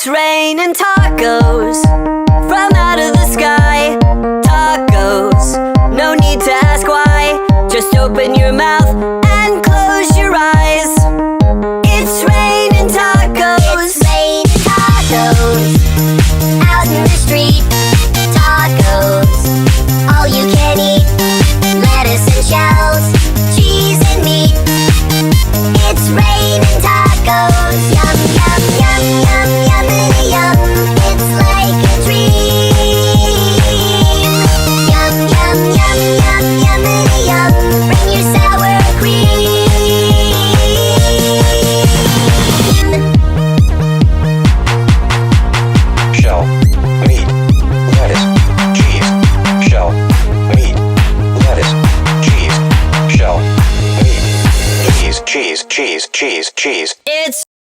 It's raining tacos from out of the sky. Tacos, no need to ask why. Just open your mouth and close your eyes. It's raining tacos. It's raining tacos out in the street. Tacos, all you can eat. Lettuce and shells, cheese and meat. It's raining tacos. Yum, yum, yum, yum, yummity yum. It's like a dream. Yum, yum, yum, yum, yummity yum. Bring your sour cream. Shell, meat, lettuce, cheese. Shell, meat, lettuce, cheese. Shell, meat, cheese, cheese, cheese, cheese, cheese.